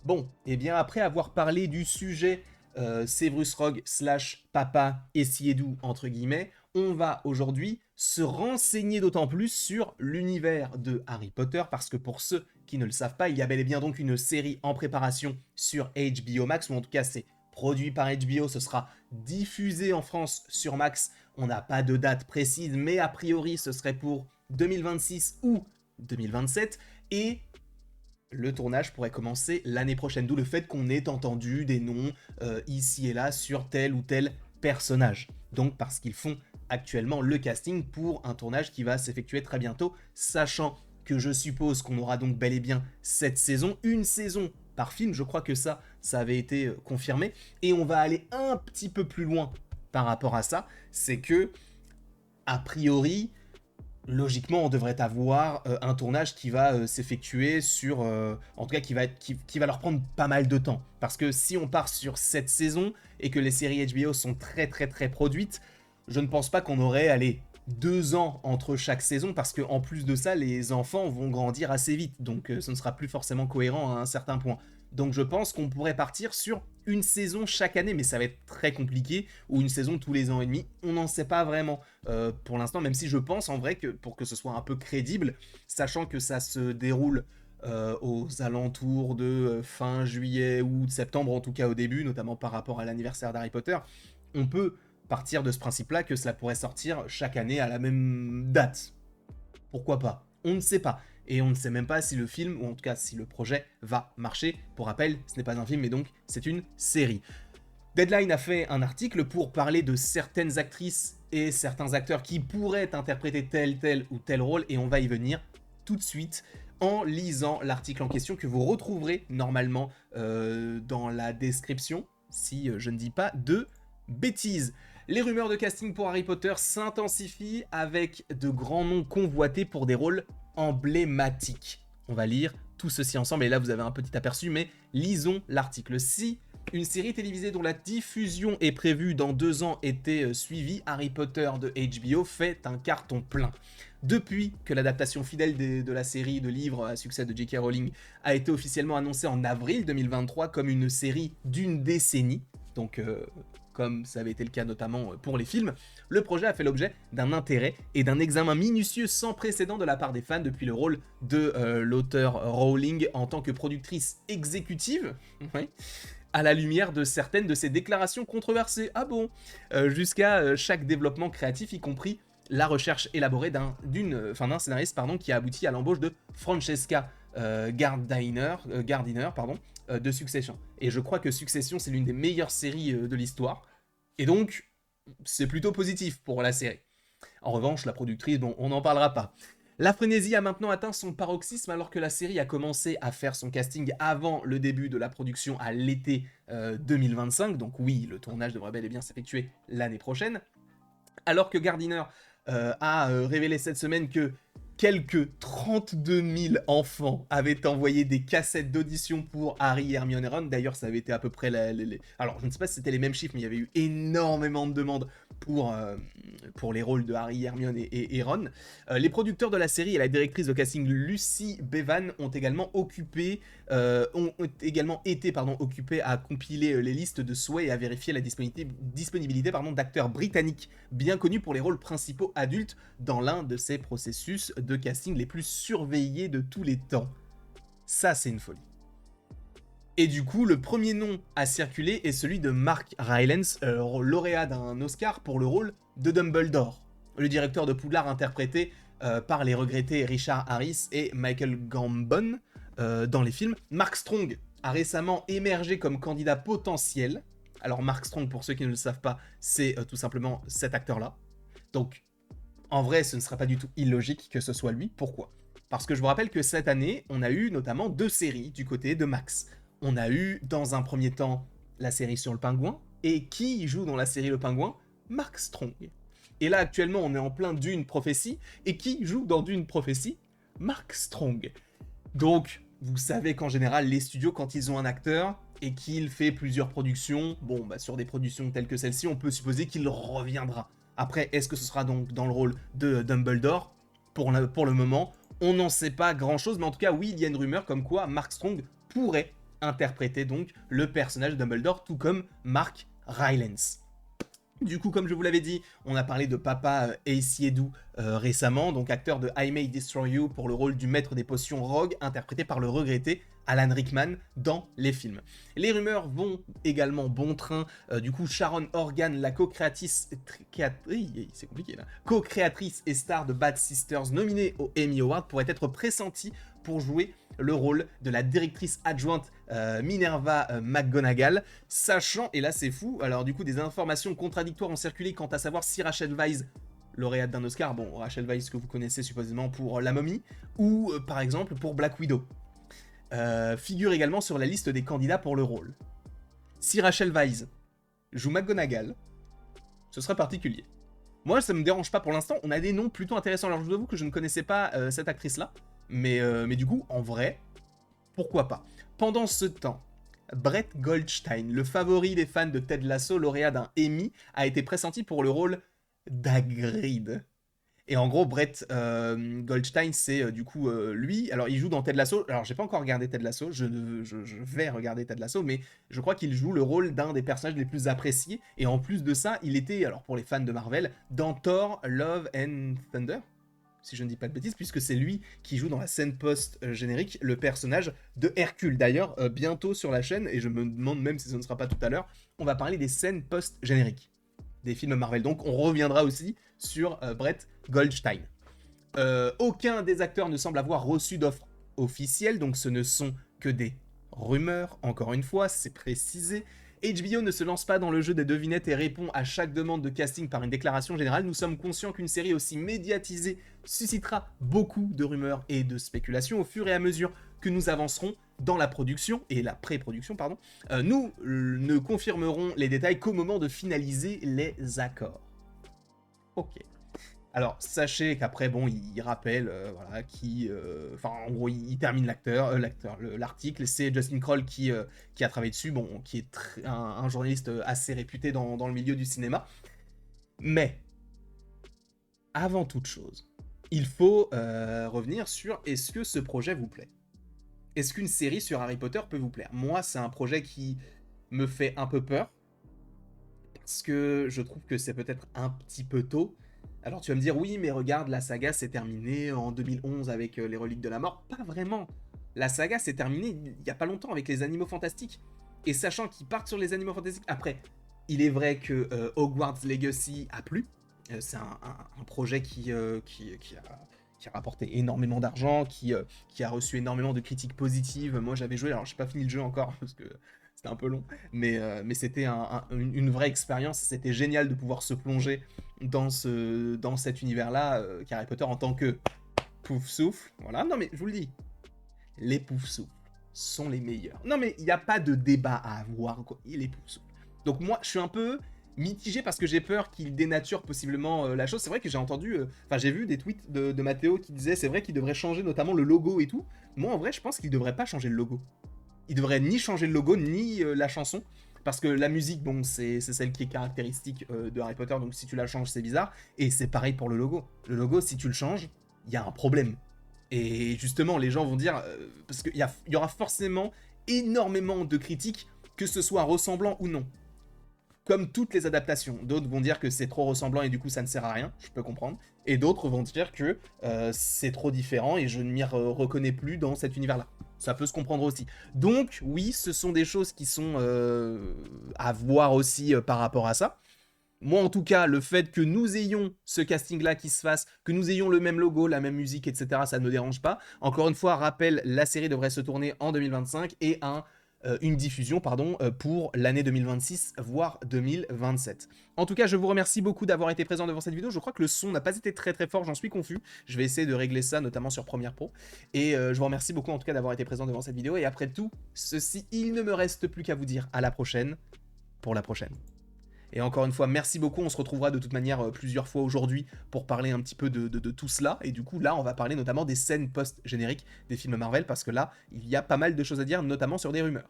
Bon, et bien après avoir parlé du sujet Severus Rogue slash papa et Siedu entre guillemets, on va aujourd'hui se renseigner d'autant plus sur l'univers de Harry Potter parce que pour ceux qui ne le savent pas, il y a bel et bien donc une série en préparation sur HBO Max, ou en tout cas c'est produit par HBO, ce sera diffusé en France sur Max, on n'a pas de date précise, mais a priori ce serait pour 2026 ou 2027, et le tournage pourrait commencer l'année prochaine, d'où le fait qu'on ait entendu des noms ici et là sur tel ou tel personnage. Donc parce qu'ils font actuellement le casting pour un tournage qui va s'effectuer très bientôt, sachant que je suppose qu'on aura donc bel et bien cette saison, une saison par film, je crois que ça avait été confirmé, et on va aller un petit peu plus loin par rapport à ça, c'est que, a priori, logiquement, on devrait avoir un tournage qui va s'effectuer sur... en tout cas, qui va leur prendre pas mal de temps. Parce que si on part sur cette saison et que les séries HBO sont très très très produites, je ne pense pas qu'on aurait, allez, 2 ans entre chaque saison, parce qu'en plus de ça, les enfants vont grandir assez vite. Donc ce ne sera plus forcément cohérent à un certain point. Donc je pense qu'on pourrait partir sur une saison chaque année, mais ça va être très compliqué, ou une saison tous les ans et demi, on n'en sait pas vraiment pour l'instant, même si je pense en vrai que pour que ce soit un peu crédible, sachant que ça se déroule aux alentours de fin juillet ou septembre, en tout cas au début, notamment par rapport à l'anniversaire d'Harry Potter, on peut partir de ce principe-là que cela pourrait sortir chaque année à la même date. Pourquoi pas? On ne sait pas. Et on ne sait même pas si le film, ou en tout cas si le projet, va marcher. Pour rappel, ce n'est pas un film, mais donc c'est une série. Deadline a fait un article pour parler de certaines actrices et certains acteurs qui pourraient interpréter tel ou tel rôle, et on va y venir tout de suite en lisant l'article en question que vous retrouverez normalement dans la description, si je ne dis pas de bêtises. Les rumeurs de casting pour Harry Potter s'intensifient avec de grands noms convoités pour des rôles emblématiques. On va lire tout ceci ensemble, et là vous avez un petit aperçu, mais lisons l'article. Si une série télévisée dont la diffusion est prévue dans 2 ans était suivie, Harry Potter de HBO fait un carton plein. Depuis que l'adaptation fidèle de la série de livres à succès de J.K. Rowling a été officiellement annoncée en avril 2023 comme une série d'une décennie, donc comme ça avait été le cas notamment pour les films, le projet a fait l'objet d'un intérêt et d'un examen minutieux sans précédent de la part des fans depuis le rôle de l'auteur Rowling en tant que productrice exécutive, ouais, à la lumière de certaines de ses déclarations controversées. Ah bon? Jusqu'à chaque développement créatif, y compris la recherche élaborée d'un scénariste qui a abouti à l'embauche de Francesca Gardiner de Succession. Et je crois que Succession, c'est l'une des meilleures séries de l'histoire. Et donc, c'est plutôt positif pour la série. En revanche, la productrice, bon, on n'en parlera pas. La frénésie a maintenant atteint son paroxysme alors que la série a commencé à faire son casting avant le début de la production à l'été 2025. Donc oui, le tournage devrait bel et bien s'effectuer l'année prochaine. Alors que Gardiner a révélé cette semaine que quelques 32 000 enfants avaient envoyé des cassettes d'audition pour Harry, Hermione et Ron. D'ailleurs, ça avait été à peu près... Alors, je ne sais pas si c'était les mêmes chiffres, mais il y avait eu énormément de demandes pour les rôles de Harry, Hermione et Ron. Les producteurs de la série et la directrice de casting Lucy Bevan ont également été occupés à compiler les listes de souhaits et à vérifier la disponibilité d'acteurs britanniques bien connus pour les rôles principaux adultes dans l'un de ces processus de casting les plus surveillés de tous les temps. Ça, c'est une folie. Et du coup, le premier nom à circuler est celui de Mark Rylance, lauréat d'un Oscar pour le rôle de Dumbledore, le directeur de Poudlard interprété par les regrettés Richard Harris et Michael Gambon dans les films. Mark Strong a récemment émergé comme candidat potentiel. Alors Mark Strong, pour ceux qui ne le savent pas, c'est tout simplement cet acteur-là. Donc, en vrai, ce ne serait pas du tout illogique que ce soit lui. Pourquoi? Parce que je vous rappelle que cette année, on a eu notamment 2 séries du côté de Max. On a eu, dans un premier temps, la série sur le pingouin. Et qui joue dans la série Le Pingouin? Mark Strong. Et là, actuellement, on est en plein Dune Prophétie. Et qui joue dans Dune Prophétie? Mark Strong. Donc, vous savez qu'en général, les studios, quand ils ont un acteur et qu'il fait plusieurs productions, bon, bah, sur des productions telles que celle-ci, on peut supposer qu'il reviendra. Après, est-ce que ce sera donc dans le rôle de Dumbledore? Pour le moment, on n'en sait pas grand-chose, mais en tout cas, oui, il y a une rumeur comme quoi Mark Strong pourrait interpréter donc le personnage de Dumbledore, tout comme Mark Rylance. Du coup, comme je vous l'avais dit, on a parlé de Papa Ace Yedu récemment, donc acteur de I May Destroy You pour le rôle du maître des potions Rogue, interprété par le regretté Alan Rickman dans les films. Les rumeurs vont également bon train. Du coup, Sharon Horgan, la co-créatrice et star de Bad Sisters, nominée au Emmy Award, pourrait être pressentie pour jouer le rôle de la directrice adjointe Minerva McGonagall, sachant, et là c'est fou, alors du coup des informations contradictoires ont circulé quant à savoir si Rachel Weisz, lauréate d'un Oscar, bon Rachel Weisz que vous connaissez supposément pour La Momie, ou par exemple pour Black Widow, figure également sur la liste des candidats pour le rôle. Si Rachel Weisz joue McGonagall, ce serait particulier. Moi ça me dérange pas pour l'instant, on a des noms plutôt intéressants, alors je vous avoue que je ne connaissais pas cette actrice-là, mais du coup, en vrai, pourquoi pas. Pendant ce temps, Brett Goldstein, le favori des fans de Ted Lasso, lauréat d'un Emmy, a été pressenti pour le rôle d'Hagrid. Et en gros, Brett Goldstein, c'est du coup lui. Alors, il joue dans Ted Lasso. Alors, j'ai pas encore regardé Ted Lasso. Je vais regarder Ted Lasso, mais je crois qu'il joue le rôle d'un des personnages les plus appréciés. Et en plus de ça, il était, alors pour les fans de Marvel, dans Thor, Love and Thunder, si je ne dis pas de bêtises, puisque c'est lui qui joue dans la scène post-générique le personnage de Hercule. D'ailleurs, bientôt sur la chaîne, et je me demande même si ce ne sera pas tout à l'heure, on va parler des scènes post-génériques des films Marvel. Donc on reviendra aussi sur Brett Goldstein. Aucun des acteurs ne semble avoir reçu d'offre officielle, donc ce ne sont que des rumeurs, encore une fois, c'est précisé. HBO ne se lance pas dans le jeu des devinettes et répond à chaque demande de casting par une déclaration générale. Nous sommes conscients qu'une série aussi médiatisée suscitera beaucoup de rumeurs et de spéculations au fur et à mesure que nous avancerons dans la production et la pré-production, pardon. Nous ne confirmerons les détails qu'au moment de finaliser les accords. Ok. Alors, sachez qu'après, bon, il rappelle, voilà, enfin, en gros, il termine l'article, c'est Justin Kroll qui a travaillé dessus, bon, qui est un journaliste assez réputé dans le milieu du cinéma. Mais, avant toute chose, il faut revenir sur est-ce que ce projet vous plaît ? Est-ce qu'une série sur Harry Potter peut vous plaire ? Moi, c'est un projet qui me fait un peu peur, parce que je trouve que c'est peut-être un petit peu tôt. Alors tu vas me dire, oui, mais regarde, la saga s'est terminée en 2011 avec les Reliques de la Mort. Pas vraiment. La saga s'est terminée il n'y a pas longtemps avec les Animaux Fantastiques. Et sachant qu'ils partent sur les Animaux Fantastiques, après, il est vrai que Hogwarts Legacy a plu. C'est un projet qui a rapporté énormément d'argent, qui a reçu énormément de critiques positives. Moi j'avais joué, alors j'ai pas fini le jeu encore, parce que c'était un peu long, mais c'était une vraie expérience. C'était génial de pouvoir se plonger dans cet univers-là, Harry Potter en tant que pouf souffle. Voilà, non mais je vous le dis, les pouf souffles sont les meilleurs. Non mais il n'y a pas de débat à avoir, quoi. Les pouf souffles. Donc moi, je suis un peu mitigé parce que j'ai peur qu'il dénature possiblement la chose. C'est vrai que j'ai entendu, j'ai vu des tweets de Mathéo qui disaient c'est vrai qu'il devrait changer notamment le logo et tout. Moi en vrai, je pense qu'il devrait pas changer le logo. Il devrait ni changer le logo, ni la chanson. Parce que la musique, bon, c'est celle qui est caractéristique de Harry Potter, donc si tu la changes, c'est bizarre. Et c'est pareil pour le logo. Le logo, si tu le changes, il y a un problème. Et justement, les gens vont dire... parce qu'il y aura forcément énormément de critiques, que ce soit ressemblant ou non. Comme toutes les adaptations. D'autres vont dire que c'est trop ressemblant et du coup ça ne sert à rien, je peux comprendre. Et d'autres vont dire que c'est trop différent et je ne m'y reconnais plus dans cet univers-là. Ça peut se comprendre aussi. Donc oui, ce sont des choses qui sont à voir aussi par rapport à ça. Moi en tout cas, le fait que nous ayons ce casting-là qui se fasse, que nous ayons le même logo, la même musique, etc., ça ne me dérange pas. Encore une fois, rappel, la série devrait se tourner en 2025 et une diffusion pour l'année 2026, voire 2027. En tout cas, je vous remercie beaucoup d'avoir été présent devant cette vidéo. Je crois que le son n'a pas été très très fort, j'en suis confus. Je vais essayer de régler ça, notamment sur Premiere Pro. Et je vous remercie beaucoup en tout cas d'avoir été présent devant cette vidéo. Et après tout ceci, il ne me reste plus qu'à vous dire à la prochaine pour la prochaine. Et encore une fois, merci beaucoup. On se retrouvera de toute manière plusieurs fois aujourd'hui pour parler un petit peu de tout cela. Et du coup, là, on va parler notamment des scènes post-génériques des films Marvel, parce que là, il y a pas mal de choses à dire, notamment sur des rumeurs.